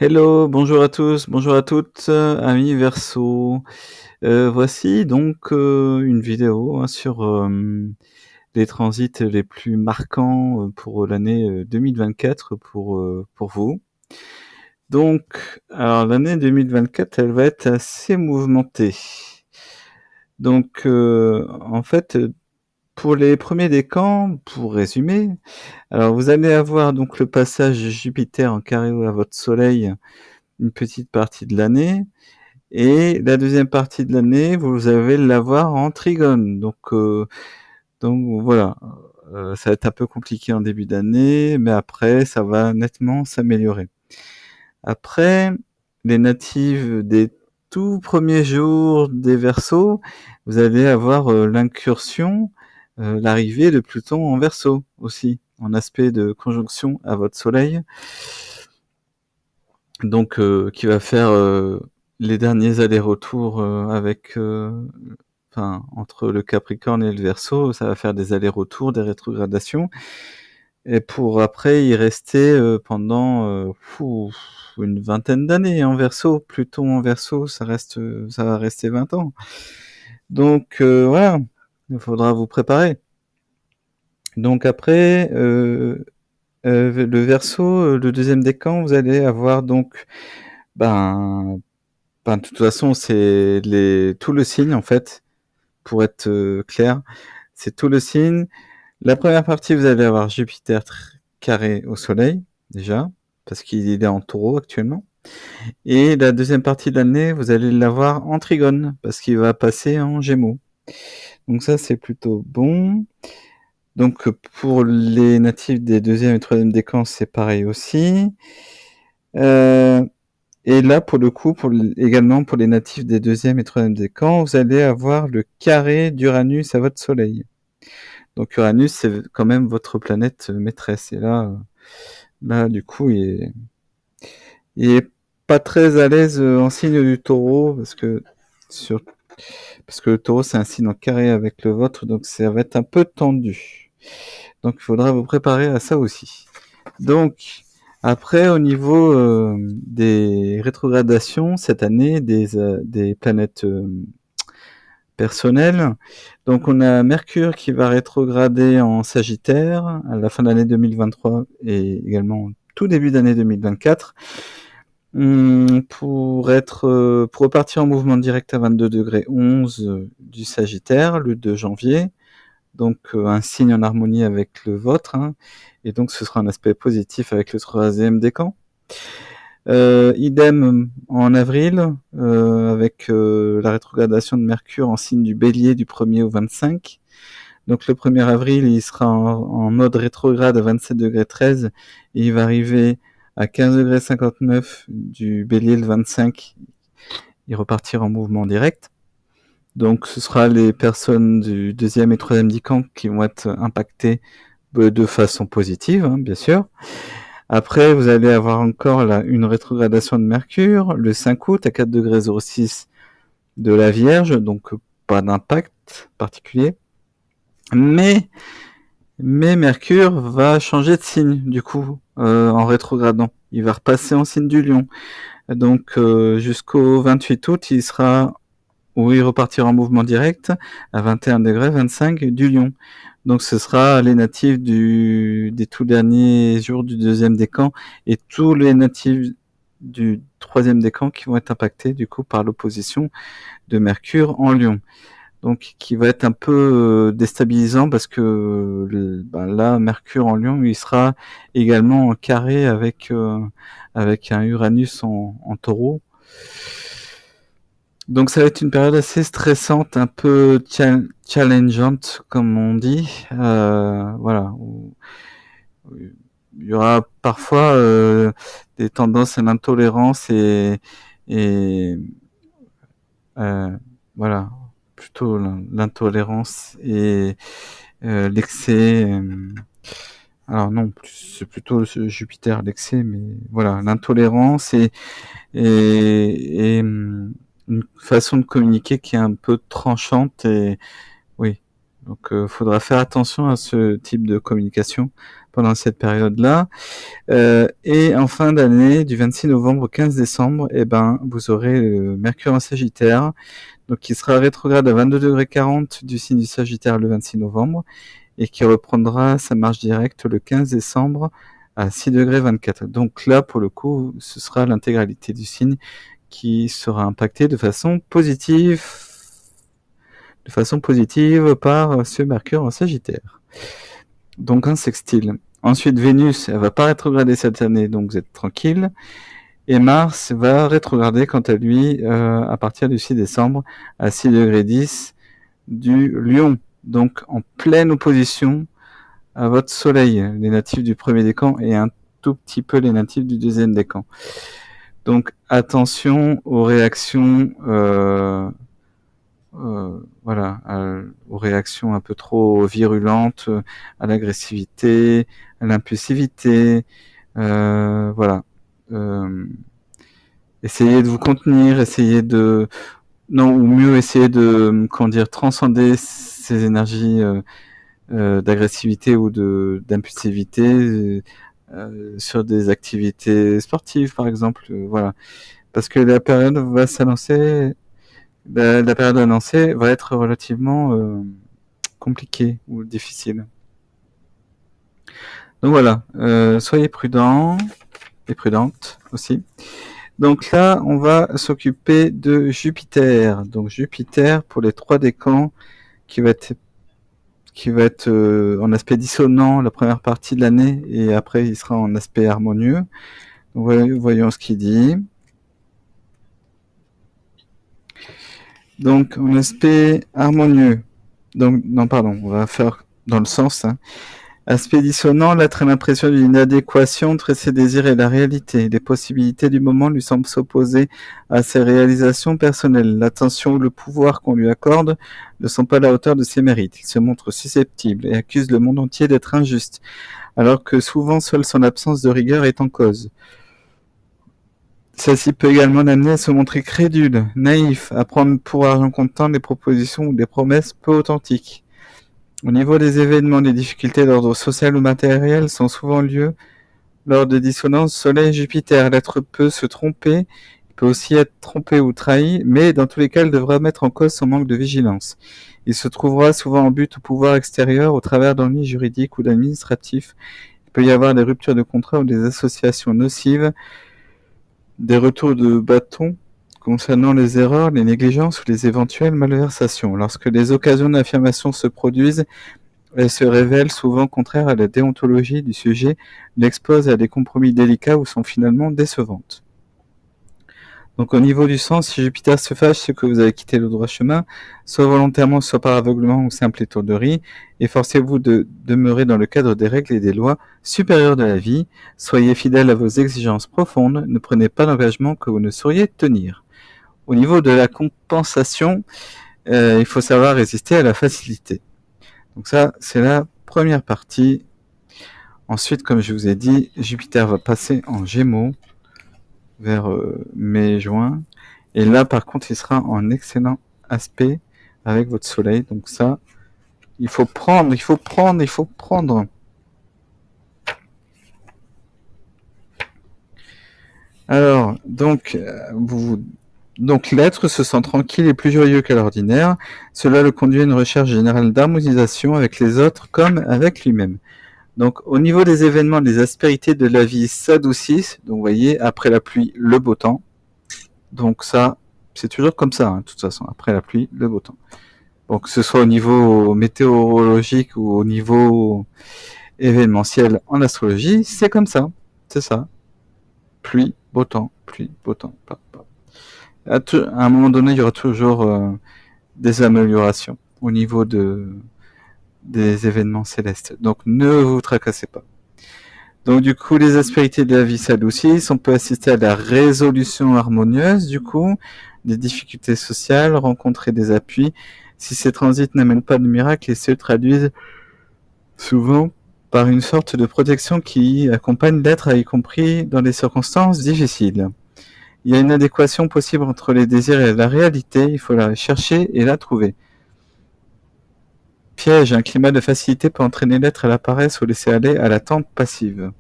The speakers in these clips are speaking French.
Hello, bonjour à tous, bonjour à toutes, amis Verseau. Voici donc, une vidéo, hein, sur, les transits les plus marquants, pour l'année, 2024 pour vous. Donc, alors l'année 2024, elle va être assez mouvementée. Donc, en fait, pour les premiers décans, pour résumer, alors vous allez avoir donc le passage Jupiter en carré à votre soleil, une petite partie de l'année. Et la deuxième partie de l'année, vous allez l'avoir en trigone. Donc voilà, ça va être un peu compliqué en début d'année, mais après ça va nettement s'améliorer. Après, les natives des tout premiers jours des Verseaux, vous allez avoir, l'incursion, l'arrivée de Pluton en Verseau aussi, en aspect de conjonction à votre soleil. Donc, qui va faire, les derniers allers-retours, entre le Capricorne et le Verseau, ça va faire des allers-retours, des rétrogradations et pour après y rester, pendant, une vingtaine d'années en Verseau. Pluton en Verseau, ça va rester 20 ans. Donc, voilà, il faudra vous préparer. Donc après, le Verseau, le deuxième décan, vous allez avoir donc, ben, de toute façon, c'est tout le signe, en fait, pour être clair. C'est tout le signe. La première partie, vous allez avoir Jupiter carré au Soleil, déjà, parce qu'il est en Taureau actuellement. Et la deuxième partie de l'année, vous allez l'avoir en Trigone, parce qu'il va passer en Gémeaux. Donc ça, c'est plutôt bon. Donc pour les natifs des deuxième et troisième décans, c'est pareil aussi. Et là, pour le coup, également pour les natifs des deuxième et troisième décans, vous allez avoir le carré d'Uranus à votre Soleil. Donc Uranus, c'est quand même votre planète maîtresse. Et là, du coup, il est pas très à l'aise en signe du Taureau, parce que le Taureau, c'est un signe en carré avec le vôtre, donc ça va être un peu tendu. Donc il faudra vous préparer à ça aussi. Donc, après, au niveau des rétrogradations cette année, des planètes personnelles, donc on a Mercure qui va rétrograder en Sagittaire à la fin de l'année 2023 et également tout début d'année 2024. Pour repartir en mouvement direct à 22 degrés 11 du Sagittaire le 2 janvier, donc un signe en harmonie avec le vôtre, hein, et donc ce sera un aspect positif avec le troisième décan. Idem en avril, avec la rétrogradation de Mercure en signe du Bélier du 1er au 25. Donc le 1er avril, il sera en mode rétrograde à 27 degrés 13 et il va arriver à 15 degrés 59 du Bélier le 25. Il repartira en mouvement direct. Donc ce sera les personnes du deuxième et troisième décan qui vont être impactées de façon positive, hein, bien sûr. Après, vous allez avoir encore une rétrogradation de Mercure le 5 août à 4 degrés 06 de la Vierge, donc pas d'impact particulier. Mais Mercure va changer de signe, du coup, en rétrogradant. Il va repasser en signe du Lion. Donc jusqu'au 28 août, il repartira en mouvement direct à 21 degrés 25 du Lion. Donc ce sera les natifs des tout derniers jours du deuxième décan et tous les natifs du troisième décan qui vont être impactés du coup par l'opposition de Mercure en Lion. Donc qui va être un peu déstabilisant parce que là, Mercure en Lion, il sera également en carré avec un Uranus en Taureau. Donc ça va être une période assez stressante, un peu challengeante, comme on dit. Voilà. Il y aura parfois des tendances à l'intolérance et voilà, plutôt l'intolérance et l'excès. Alors non, c'est plutôt Jupiter l'excès, mais voilà, l'intolérance et une façon de communiquer qui est un peu tranchante et oui. Donc faudra faire attention à ce type de communication pendant cette période-là. Et en fin d'année, du 26 novembre au 15 décembre, vous aurez le Mercure en Sagittaire, donc qui sera rétrograde à 22,40 du signe du Sagittaire le 26 novembre, et qui reprendra sa marche directe le 15 décembre à 6,24 degrés. Donc là, pour le coup, ce sera l'intégralité du signe qui sera impactée de façon positive par ce Mercure en Sagittaire. Donc un sextile. Ensuite, Vénus, elle va pas rétrograder cette année, donc vous êtes tranquille. Et Mars va rétrograder quant à lui à partir du 6 décembre à 6,10 degrés du Lion. Donc en pleine opposition à votre Soleil, les natifs du premier décan et un tout petit peu les natifs du deuxième décan. Donc attention aux réactions, aux réactions un peu trop virulentes, à l'agressivité, à l'impulsivité, essayez de vous contenir, essayer de transcender ces énergies d'agressivité ou d'impulsivité sur des activités sportives, par exemple, parce que la période va s'annoncer, la période annoncée va être relativement compliquée ou difficile. Donc voilà, soyez prudents et prudentes aussi. Donc là, on va s'occuper de Jupiter. Donc Jupiter pour les 3 décans qui va être en aspect dissonant la première partie de l'année et après il sera en aspect harmonieux. Donc, voyons ce qu'il dit. Donc en aspect harmonieux. Donc on va faire dans le sens. Aspect dissonant, l'être a l'impression d'une inadéquation entre ses désirs et la réalité. Les possibilités du moment lui semblent s'opposer à ses réalisations personnelles. L'attention ou le pouvoir qu'on lui accorde ne sont pas à la hauteur de ses mérites. Il se montre susceptible et accuse le monde entier d'être injuste, alors que souvent seule son absence de rigueur est en cause. Celle-ci peut également l'amener à se montrer crédule, naïf, à prendre pour argent comptant des propositions ou des promesses peu authentiques. Au niveau des événements, les difficultés d'ordre social ou matériel sont souvent lieu lors de dissonances Soleil-Jupiter. L'être peut se tromper, il peut aussi être trompé ou trahi, mais dans tous les cas, il devra mettre en cause son manque de vigilance. Il se trouvera souvent en but au pouvoir extérieur au travers d'ennuis juridiques ou d'administratifs. Il peut y avoir des ruptures de contrat ou des associations nocives, des retours de bâton concernant les erreurs, les négligences ou les éventuelles malversations. Lorsque les occasions d'affirmation se produisent, elles se révèlent souvent contraires à la déontologie du sujet, l'exposent à des compromis délicats ou sont finalement décevantes. Donc au niveau du sens, si Jupiter se fâche, c'est que vous avez quitté le droit chemin, soit volontairement, soit par aveuglement ou simple étourderie, efforcez-vous de demeurer dans le cadre des règles et des lois supérieures de la vie, soyez fidèles à vos exigences profondes, ne prenez pas d'engagement que vous ne sauriez tenir. Au niveau de la compensation, il faut savoir résister à la facilité. Donc ça, c'est la première partie. Ensuite, comme je vous ai dit, Jupiter va passer en Gémeaux vers mai-juin. Et là, par contre, il sera en excellent aspect avec votre Soleil. Donc ça, il faut prendre. Alors, donc l'être se sent tranquille et plus joyeux qu'à l'ordinaire. Cela le conduit à une recherche générale d'harmonisation avec les autres comme avec lui-même. Donc au niveau des événements, les aspérités de la vie s'adoucissent. Donc vous voyez, après la pluie, le beau temps. Donc ça, c'est toujours comme ça, de toute façon. Après la pluie, le beau temps. Donc que ce soit au niveau météorologique ou au niveau événementiel en astrologie, c'est comme ça. C'est ça. Pluie, beau temps, pluie, beau temps. À un moment donné, il y aura toujours des améliorations au niveau des événements célestes. Donc ne vous tracassez pas. Donc du coup, les aspérités de la vie s'adoucissent, on peut assister à la résolution harmonieuse du coup, des difficultés sociales, rencontrer des appuis. Si ces transits n'amènent pas de miracle, ils se traduisent souvent par une sorte de protection qui accompagne l'être, y compris dans des circonstances difficiles. Il y a une adéquation possible entre les désirs et la réalité, il faut la chercher et la trouver. Piège, un climat de facilité peut entraîner l'être à la paresse ou laisser aller à l'attente passive.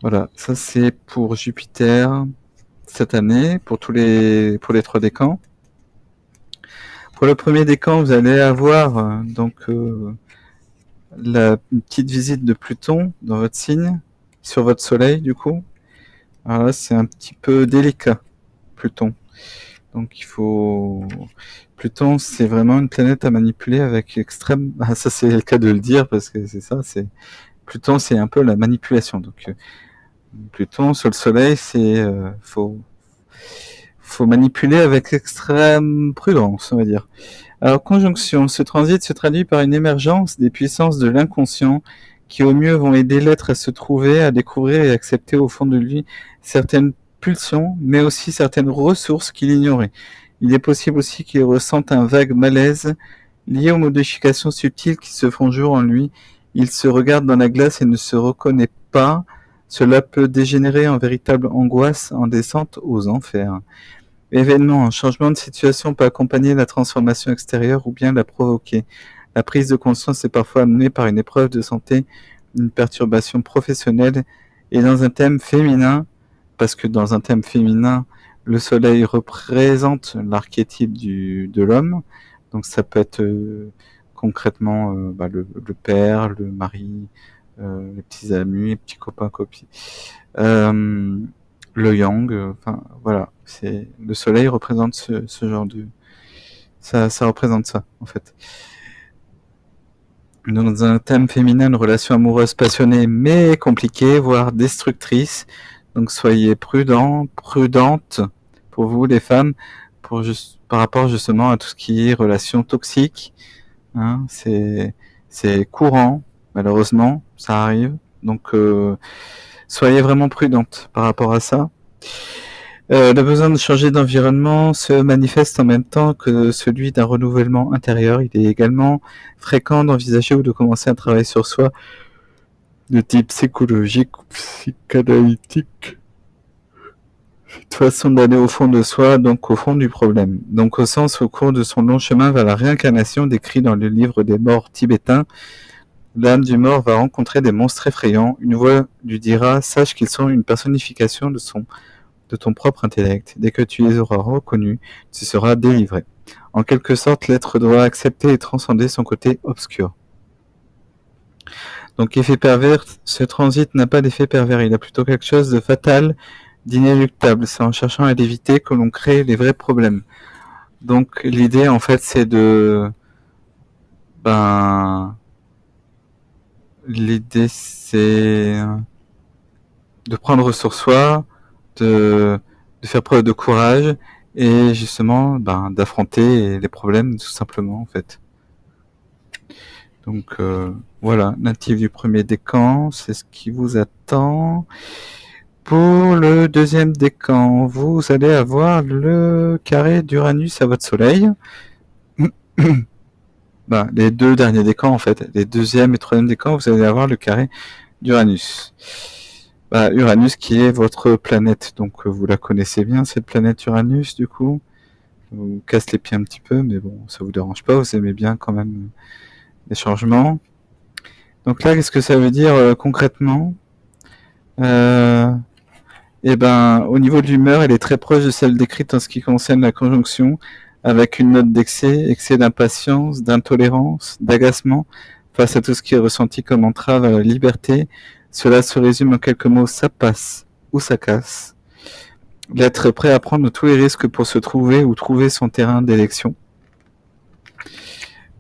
Voilà, ça c'est pour Jupiter cette année, pour les 3 décans. Pour le premier décan, vous allez avoir une petite visite de Pluton dans votre signe, sur votre soleil du coup. Alors là, c'est un petit peu délicat, Pluton. Donc Pluton, c'est vraiment une planète à manipuler avec extrême... Ah, ça c'est le cas de le dire, parce que c'est ça, Pluton, c'est un peu la manipulation. Donc Pluton sur le soleil, faut manipuler avec extrême prudence, on va dire. Alors, conjonction, ce transit se traduit par une émergence des puissances de l'inconscient qui au mieux vont aider l'être à se trouver, à découvrir et accepter au fond de lui certaines pulsions, mais aussi certaines ressources qu'il ignorait. Il est possible aussi qu'il ressente un vague malaise lié aux modifications subtiles qui se font jour en lui. Il se regarde dans la glace et ne se reconnaît pas. Cela peut dégénérer en véritable angoisse en descente aux enfers. Événement, un changement de situation peut accompagner la transformation extérieure ou bien la provoquer. La prise de conscience est parfois amenée par une épreuve de santé, une perturbation professionnelle et dans un thème féminin, parce que dans un thème féminin, le soleil représente l'archétype de l'homme. Donc ça peut être concrètement le père, le mari, les petits amis, les petits copains, copines. Le yang, enfin voilà, le soleil représente ce genre de... Ça représente ça, en fait. Dans un thème féminin, une relation amoureuse passionnée mais compliquée, voire destructrice. Donc soyez prudente pour vous les femmes, par rapport justement à tout ce qui est relation toxique. Hein, c'est courant, malheureusement, ça arrive. Donc soyez vraiment prudente par rapport à ça. Le besoin de changer d'environnement se manifeste en même temps que celui d'un renouvellement intérieur. Il est également fréquent d'envisager ou de commencer un travail sur soi de type psychologique ou psychanalytique. Cette façon d'aller au fond de soi, donc au fond du problème. Donc au sens, au cours de son long chemin vers la réincarnation décrit dans le livre des morts tibétains, l'âme du mort va rencontrer des monstres effrayants. Une voix lui dira « Sache qu'ils sont une personnification de ton propre intellect. Dès que tu les auras reconnus, tu seras délivré. » En quelque sorte, l'être doit accepter et transcender son côté obscur. Donc, effet pervers, ce transit n'a pas d'effet pervers, il a plutôt quelque chose de fatal, d'inéluctable. C'est en cherchant à l'éviter que l'on crée les vrais problèmes. Donc, l'idée, en fait, c'est l'idée, c'est de prendre sur soi, de faire preuve de courage et justement d'affronter les problèmes tout simplement en fait. Donc voilà, natif du premier décan, c'est ce qui vous attend. Pour le deuxième décan, vous allez avoir le carré d'Uranus à votre soleil. Les deux derniers décans en fait, les deuxième et troisième décans, vous allez avoir le carré d'Uranus. Uranus qui est votre planète, donc vous la connaissez bien cette planète Uranus du coup. Vous casse les pieds un petit peu, mais bon, ça vous dérange pas, vous aimez bien quand même les changements. Donc là, qu'est-ce que ça veut dire concrètement? Au niveau de l'humeur, elle est très proche de celle décrite en ce qui concerne la conjonction, avec une note excès d'impatience, d'intolérance, d'agacement face à tout ce qui est ressenti comme entrave à la liberté. Cela se résume en quelques mots, ça passe ou ça casse. L'être prêt à prendre tous les risques pour se trouver ou trouver son terrain d'élection.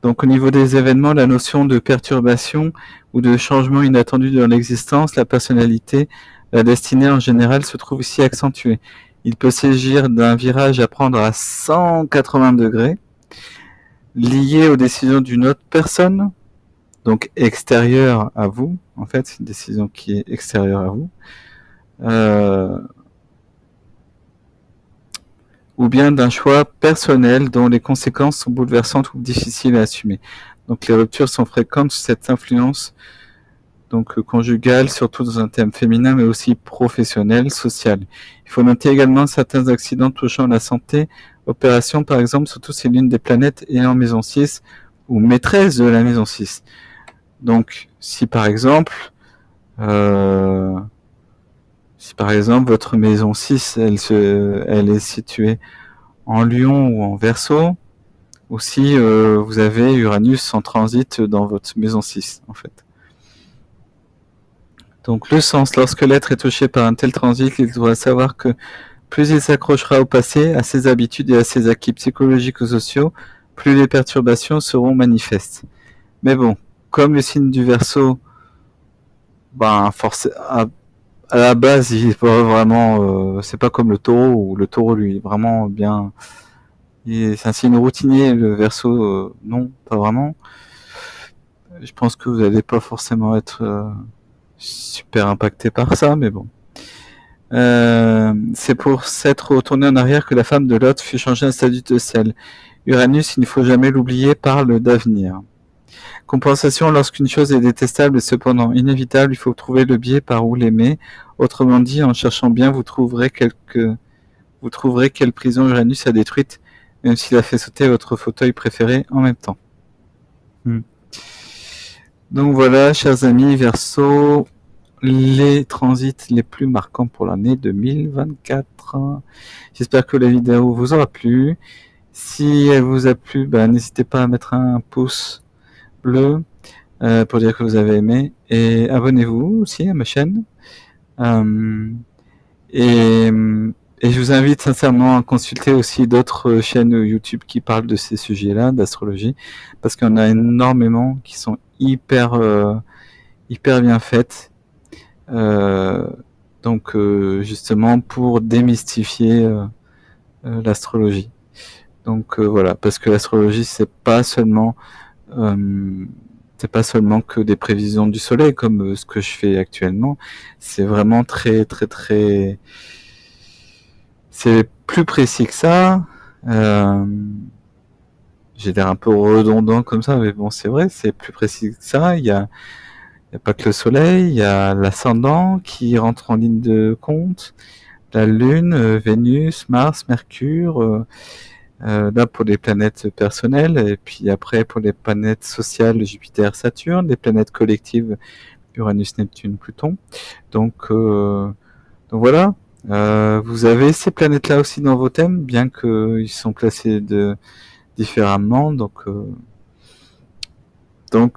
Donc au niveau des événements, la notion de perturbation ou de changement inattendu dans l'existence, la personnalité, la destinée en général se trouve ici accentuée. Il peut s'agir d'un virage à prendre à 180 degrés, lié aux décisions d'une autre personne, donc extérieure à vous. En fait, c'est une décision qui est extérieure à vous. Ou bien d'un choix personnel dont les conséquences sont bouleversantes ou difficiles à assumer. Donc les ruptures sont fréquentes sous cette influence conjugale, surtout dans un thème féminin, mais aussi professionnel, social. Il faut noter également certains accidents touchant la santé, opérations par exemple, surtout si l'une des planètes est en maison 6 ou maîtresse de la maison 6. Donc, si par exemple, votre maison 6, elle est située en Lion ou en Verseau, ou si vous avez Uranus en transit dans votre maison 6, en fait. Donc le sens, lorsque l'être est touché par un tel transit, il doit savoir que plus il s'accrochera au passé, à ses habitudes et à ses acquis psychologiques ou sociaux, plus les perturbations seront manifestes. Mais bon, comme le signe du Verseau, à la base, il est pas vraiment, c'est pas comme le Taureau, où le Taureau lui est vraiment bien. C'est un signe routinier, le Verseau, non, pas vraiment. Je pense que vous n'allez pas forcément être super impacté par ça, mais bon. C'est pour s'être retourné en arrière que la femme de Lot fut changée en statue de sel. Uranus, il ne faut jamais l'oublier, parle d'avenir. Compensation, lorsqu'une chose est détestable et cependant inévitable, il faut trouver le biais par où l'aimer. Autrement dit, en cherchant bien, vous trouverez quelle prison Uranus a détruite, même s'il a fait sauter votre fauteuil préféré en même temps. Donc voilà, chers amis, Verseau, les transits les plus marquants pour l'année 2024. J'espère que la vidéo vous aura plu. Si elle vous a plu, n'hésitez pas à mettre un pouce bleu pour dire que vous avez aimé, et abonnez-vous aussi à ma chaîne. Et je vous invite sincèrement à consulter aussi d'autres chaînes YouTube qui parlent de ces sujets-là, d'astrologie, parce qu'il y en a énormément qui sont hyper bien faites. Donc justement pour démystifier l'astrologie. Donc voilà, parce que l'astrologie c'est pas seulement que des prévisions du soleil comme ce que je fais actuellement, c'est vraiment très très très, c'est plus précis que ça. J'ai l'air un peu redondant comme ça, mais bon, c'est vrai, c'est plus précis que ça. Il y a pas que le soleil, il y a l'ascendant qui rentre en ligne de compte, la Lune, Vénus, Mars, Mercure, là pour les planètes personnelles, et puis après pour les planètes sociales, Jupiter, Saturne, les planètes collectives, Uranus, Neptune, Pluton. Donc voilà, vous avez ces planètes-là aussi dans vos thèmes, bien qu'ils sont placés différemment. Donc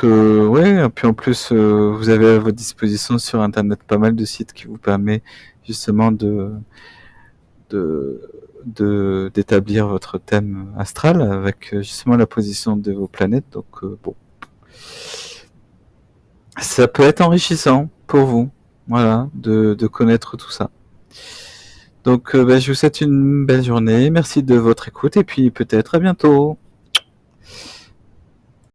ouais, et puis en plus vous avez à votre disposition sur internet pas mal de sites qui vous permet justement d'établir votre thème astral avec justement la position de vos planètes. Donc bon, ça peut être enrichissant pour vous, voilà, de connaître tout ça. Donc je vous souhaite une belle journée, merci de votre écoute et puis peut-être à bientôt.